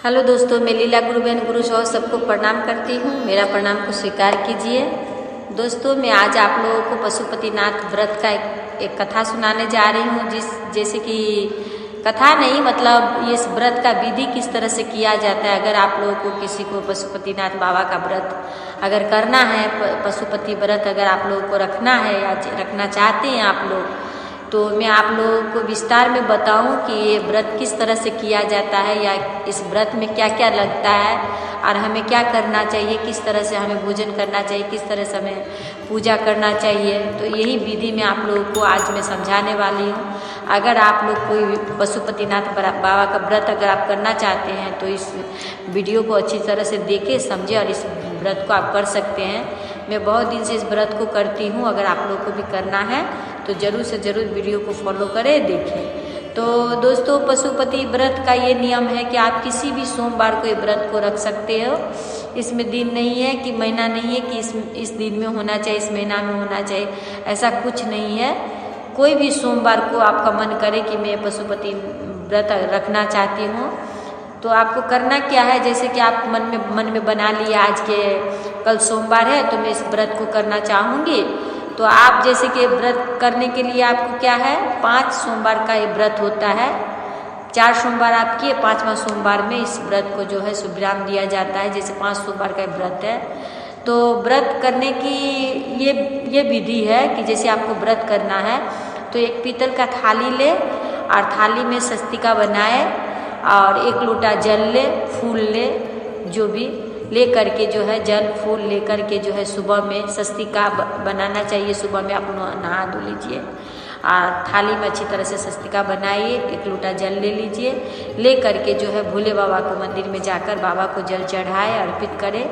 Hello दोस्तों, मैं लीला गुरु बहन गुरु सौ सबको प्रणाम करती हूँ। मेरा प्रणाम को स्वीकार कीजिए। दोस्तों, मैं आज आप लोगों को पशुपतिनाथ व्रत का एक कथा सुनाने जा रही हूँ। जैसे कि कथा नहीं, मतलब इस व्रत का विधि किस तरह से किया जाता है। अगर आप लोगों को किसी को पशुपतिनाथ बाबा का व्रत अगर करना है, पशुपति व्रत अगर आप लोगों को रखना है या रखना चाहते हैं आप लोग, तो मैं आप लोगों को विस्तार में बताऊं कि ये व्रत किस तरह से किया जाता है या इस व्रत में क्या क्या लगता है और हमें क्या करना चाहिए, किस तरह से हमें भोजन करना चाहिए, किस तरह से हमें पूजा करना चाहिए। तो यही विधि मैं आप लोगों को आज मैं समझाने वाली हूँ। अगर आप लोग कोई पशुपतिनाथ बाबा का व्रत अगर आप करना चाहते हैं तो इस वीडियो को अच्छी तरह से देखें, समझें और इस व्रत को आप कर सकते हैं। मैं बहुत दिन से इस व्रत को करती हूँ। अगर आप लोग को भी करना है तो ज़रूर से ज़रूर वीडियो को फॉलो करें, देखें। तो दोस्तों, पशुपति व्रत का ये नियम है कि आप किसी भी सोमवार को ये व्रत को रख सकते हो। इसमें दिन नहीं है कि महीना नहीं है कि इस दिन में होना चाहिए, इस महीना में होना चाहिए, ऐसा कुछ नहीं है। कोई भी सोमवार को आपका मन करे कि मैं पशुपति व्रत रखना चाहती हूँ तो आपको करना क्या है, जैसे कि आप मन में बना लिया आज के कल सोमवार है तो मैं इस व्रत को करना चाहूँगी। तो आप जैसे कि व्रत करने के लिए आपको क्या है, 5 सोमवार का ये व्रत होता है। 4 सोमवार आप किए, 5वां सोमवार में इस व्रत को जो है शुभ विराम दिया जाता है। जैसे 5 सोमवार का व्रत है तो व्रत करने की ये विधि है कि जैसे आपको व्रत करना है तो एक पीतल का थाली ले और थाली में स्वस्तिका बनाए और 1 लोटा जल ले, फूल ले, जो भी ले करके जो है जल फूल ले करके जो है सुबह में स्वस्तिका बनाना चाहिए। सुबह में आप नहा धो लीजिए और थाली में अच्छी तरह से स्वस्तिका बनाइए। 1 लोटा जल ले लीजिए, ले करके जो है भोले बाबा को मंदिर में जाकर बाबा को जल चढ़ाए, अर्पित करें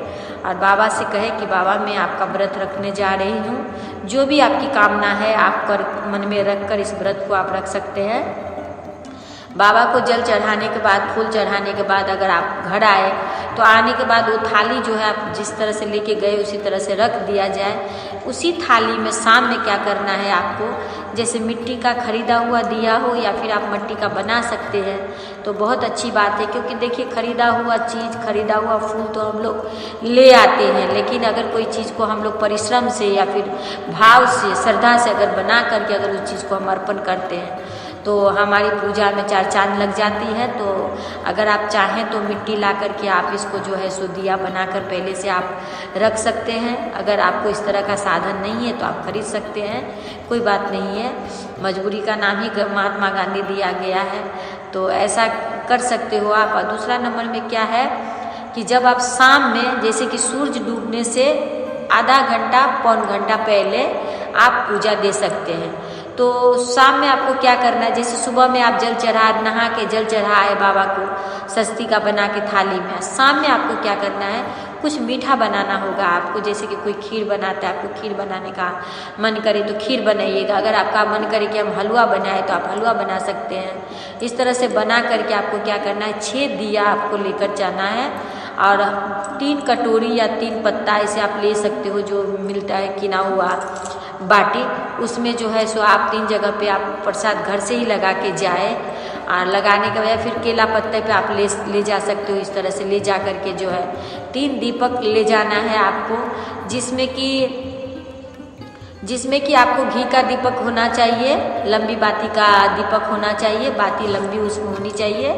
और बाबा से कहे कि बाबा मैं आपका व्रत रखने जा रही हूँ। जो भी आपकी कामना है आप मन में रख कर इस व्रत को आप रख सकते हैं। बाबा को जल चढ़ाने के बाद, फूल चढ़ाने के बाद अगर आप घर आए तो आने के बाद वो थाली जो है आप जिस तरह से लेके गए उसी तरह से रख दिया जाए। उसी थाली में शाम में क्या करना है आपको, जैसे मिट्टी का खरीदा हुआ दिया हो या फिर आप मिट्टी का बना सकते हैं तो बहुत अच्छी बात है। क्योंकि देखिए, खरीदा हुआ चीज़, खरीदा हुआ फूल तो हम लोग ले आते हैं, लेकिन अगर कोई चीज़ को हम लोग परिश्रम से या फिर भाव से, श्रद्धा से अगर बना करके अगर उस चीज़ को हम अर्पण करते हैं तो हमारी पूजा में 4 चांद लग जाती है। तो अगर आप चाहें तो मिट्टी ला करके आप इसको जो है सो दिया बनाकर पहले से आप रख सकते हैं। अगर आपको इस तरह का साधन नहीं है तो आप खरीद सकते हैं, कोई बात नहीं है। मजबूरी का नाम ही महात्मा गांधी दिया गया है, तो ऐसा कर सकते हो आप। और दूसरा नंबर में क्या है कि जब आप शाम में, जैसे कि सूरज डूबने से आधा घंटा पौन घंटा पहले आप पूजा दे सकते हैं। तो शाम में आपको क्या करना है, जैसे सुबह में आप जल चढ़ा, नहा के जल चढ़ाए बाबा को स्वस्तिका बना के थाली में, शाम में आपको क्या करना है, कुछ मीठा बनाना होगा आपको। जैसे कि कोई खीर बनाता है, आपको खीर बनाने का मन करे तो खीर बनाइएगा। अगर आपका मन करे कि हम हलवा बनाए तो आप हलवा बना सकते हैं। इस तरह से बना करके आपको क्या करना है, 6 दिया आपको लेकर जाना है और 3 कटोरी या 3 पत्ता ऐसे आप ले सकते हो, जो मिलता है किना हुआ बाटी, उसमें जो है सो आप 3 जगह पे आप प्रसाद घर से ही लगा के जाए और लगाने के बाद फिर केला पत्ते पे आप ले जा सकते हो। इस तरह से ले जा करके जो है 3 दीपक ले जाना है आपको, जिसमें कि आपको घी का दीपक होना चाहिए, लंबी बाती का दीपक होना चाहिए, बाती लंबी उसमें होनी चाहिए।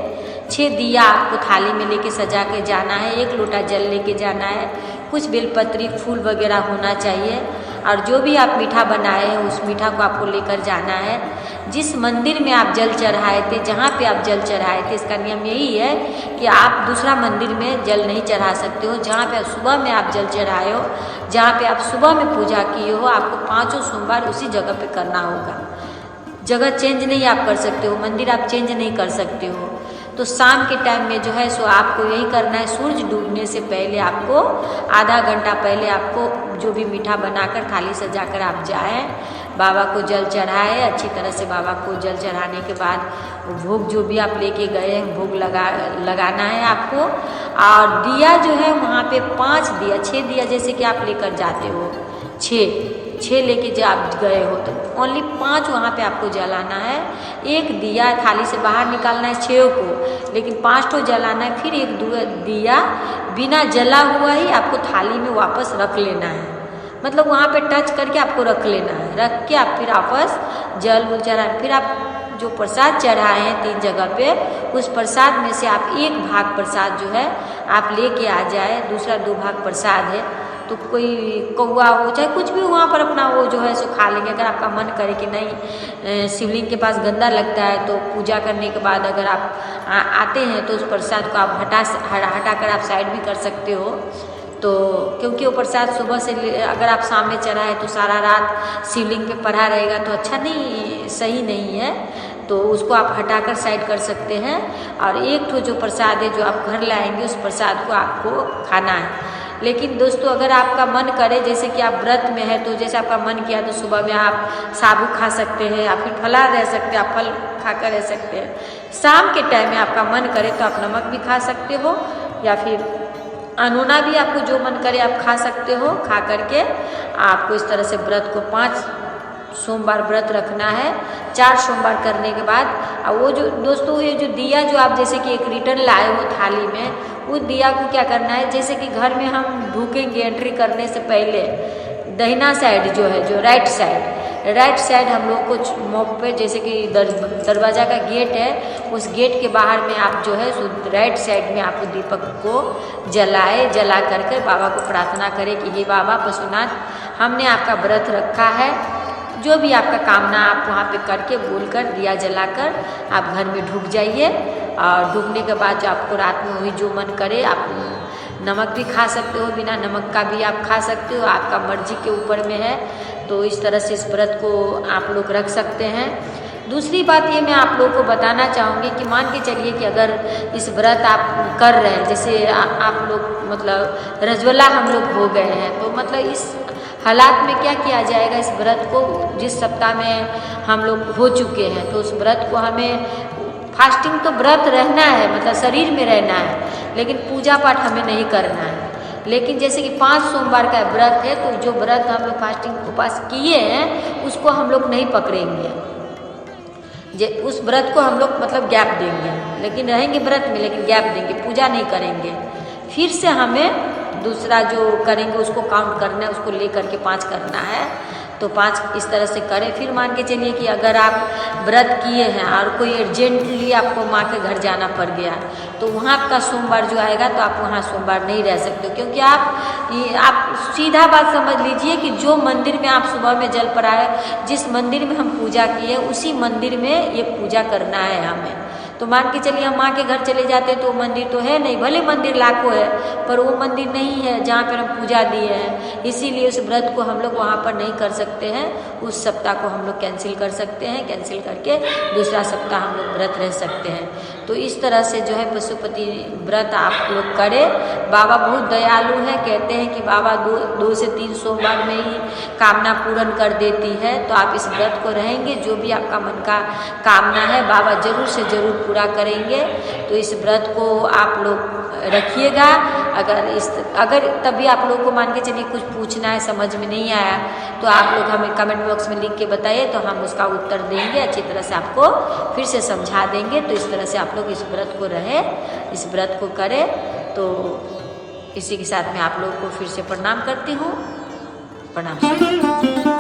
6 दिया आपको थाली में लेके सजा के जाना है, 1 लोटा जल लेके जाना है, कुछ बेलपत्री फूल वगैरह होना चाहिए और जो भी आप मीठा बनाए हैं उस मीठा को आपको लेकर जाना है। जिस मंदिर में आप जल चढ़ाए थे, जहाँ पे आप जल चढ़ाए थे, इसका नियम यही है कि आप दूसरा मंदिर में जल नहीं चढ़ा सकते हो। जहाँ पे सुबह में आप जल चढ़ाए हो, जहाँ पे आप सुबह में पूजा किए हो, आपको 5 सोमवार उसी जगह पे करना होगा। जगह चेंज नहीं आप कर सकते हो, मंदिर आप चेंज नहीं कर सकते हो। तो शाम के टाइम में जो है सो आपको यही करना है, सूरज डूबने से पहले आपको आधा घंटा पहले आपको जो भी मीठा बनाकर थाली सजाकर आप जाएं, बाबा को जल चढ़ाए। अच्छी तरह से बाबा को जल चढ़ाने के बाद भोग जो भी आप लेके गए हैं भोग लगाना है आपको। और दिया जो है वहाँ पे 5 दिया, 6 दिया जैसे कि आप लेकर जाते हो 6 6 लेके जब आप गए हो तो ओनली 5 वहाँ पे आपको जलाना है। एक दिया थाली से बाहर निकालना है 6 को, लेकिन 5 ठो जलाना है। फिर एक दिया बिना जला हुआ ही आपको थाली में वापस रख लेना है, मतलब वहाँ पे टच करके आपको रख लेना है। रख के आप फिर वापस जल उल चढ़ा, फिर आप जो प्रसाद चढ़ाए हैं 3 जगह पे, उस प्रसाद में से आप 1 भाग प्रसाद जो है आप लेके आ जाए। दूसरा 2 भाग प्रसाद है तो कोई कौआ हो चाहे कुछ भी वहाँ पर अपना वो जो है सो खा लेंगे। अगर आपका मन करे कि नहीं शिवलिंग के पास गंदा लगता है तो पूजा करने के बाद अगर आप आते हैं तो उस प्रसाद को आप हटा कर आप साइड भी कर सकते हो। तो क्योंकि वो प्रसाद सुबह से अगर आप सामने चढ़ाए तो सारा रात शिवलिंग पे पड़ा रहेगा तो अच्छा नहीं, सही नहीं है। तो उसको आप हटाकर साइड कर सकते हैं। और एक ठो जो प्रसाद है जो आप घर लाएंगे उस प्रसाद को आपको खाना है। लेकिन दोस्तों अगर आपका मन करे, जैसे कि आप व्रत में है तो जैसे आपका मन किया तो सुबह में आप साबू खा सकते हैं या फिर फलाहार रह सकते हैं, आप फल खाकर रह सकते हैं। शाम के टाइम में आपका मन करे तो आप नमक भी खा सकते हो या फिर अनोना भी, आपको जो मन करे आप खा सकते हो। खा करके आपको इस तरह से व्रत को 5 सोमवार व्रत रखना है। 4 सोमवार करने के बाद और वो जो दोस्तों ये जो दिया जो आप जैसे कि एक रिटर्न लाए हो थाली में, उस दिया को क्या करना है, जैसे कि घर में हम ढूकेंगे एंट्री करने से पहले दाहिना साइड जो है, जो राइट साइड हम लोग कुछ मोब पे जैसे कि दरवाज़ा का गेट है, उस गेट के बाहर में आप जो है राइट साइड में आपको दीपक को जला करके बाबा को प्रार्थना करें कि हे बाबा पशुनाथ, हमने आपका व्रत रखा है, जो भी आपका कामना आप वहाँ पे करके बोलकर दिया जलाकर आप घर में ढुक जाइए। और ढुकने के बाद जो आपको रात में वही जो मन करे आप नमक भी खा सकते हो, बिना नमक का भी आप खा सकते हो, आपका मर्जी के ऊपर में है। तो इस तरह से इस व्रत को आप लोग रख सकते हैं। दूसरी बात ये मैं आप लोगों को बताना चाहूँगी कि मान के चलिए कि अगर इस व्रत आप कर रहे हैं, जैसे आप लोग मतलब रजवला हम लोग हो गए हैं, तो मतलब इस हालात में क्या किया जाएगा, इस व्रत को जिस सप्ताह में हम लोग हो चुके हैं तो उस व्रत को हमें फास्टिंग तो व्रत रहना है, मतलब शरीर में रहना है, लेकिन पूजा पाठ हमें नहीं करना है। लेकिन जैसे कि 5 सोमवार का व्रत है तो जो व्रत हम लोग फास्टिंग उपास किए हैं उसको हम लोग नहीं पकड़ेंगे, उस व्रत को हम लोग मतलब गैप देंगे, लेकिन रहेंगे व्रत में लेकिन गैप देंगे, पूजा नहीं करेंगे। फिर से हमें दूसरा जो करेंगे उसको काउंट करना है, उसको ले करके 5 करना है। तो 5 इस तरह से करें। फिर मान के चलिए कि अगर आप व्रत किए हैं और कोई अर्जेंटली आपको माँ के घर जाना पड़ गया तो वहाँ का सोमवार जो आएगा तो आप वहाँ सोमवार नहीं रह सकते, क्योंकि आप सीधा बात समझ लीजिए कि जो मंदिर में आप सुबह में जल पड़ाए, जिस मंदिर में हम पूजा किए उसी मंदिर में ये पूजा करना है हमें। तो मान के चलिए हम माँ के घर चले जाते हैं तो मंदिर तो है नहीं, भले मंदिर लाखों है पर वो मंदिर नहीं है जहाँ पर हम पूजा दिए हैं, इसीलिए उस व्रत को हम लोग वहाँ पर नहीं कर सकते हैं। उस सप्ताह को हम लोग कैंसिल कर सकते हैं, कैंसिल करके दूसरा सप्ताह हम लोग व्रत रह सकते हैं। तो इस तरह से जो है पशुपति व्रत आप लोग करें। बाबा बहुत दयालु है, कहते हैं कि बाबा 2 से 3 सोमवार में ही कामना पूर्ण कर देती है। तो आप इस व्रत को रहेंगे, जो भी आपका मन का कामना है बाबा जरूर से जरूर पूरा करेंगे। तो इस व्रत को आप लोग रखिएगा। अगर तभी आप लोगों को मान के चलिए कुछ पूछना है, समझ में नहीं आया तो आप लोग हमें कमेंट बॉक्स में लिख के बताइए, तो हम उसका उत्तर देंगे, अच्छी तरह से आपको फिर से समझा देंगे। तो इस तरह से आप लोग इस व्रत को रहें, इस व्रत को करें। तो इसी के साथ मैं आप लोगों को फिर से प्रणाम करती हूँ। प्रणाम।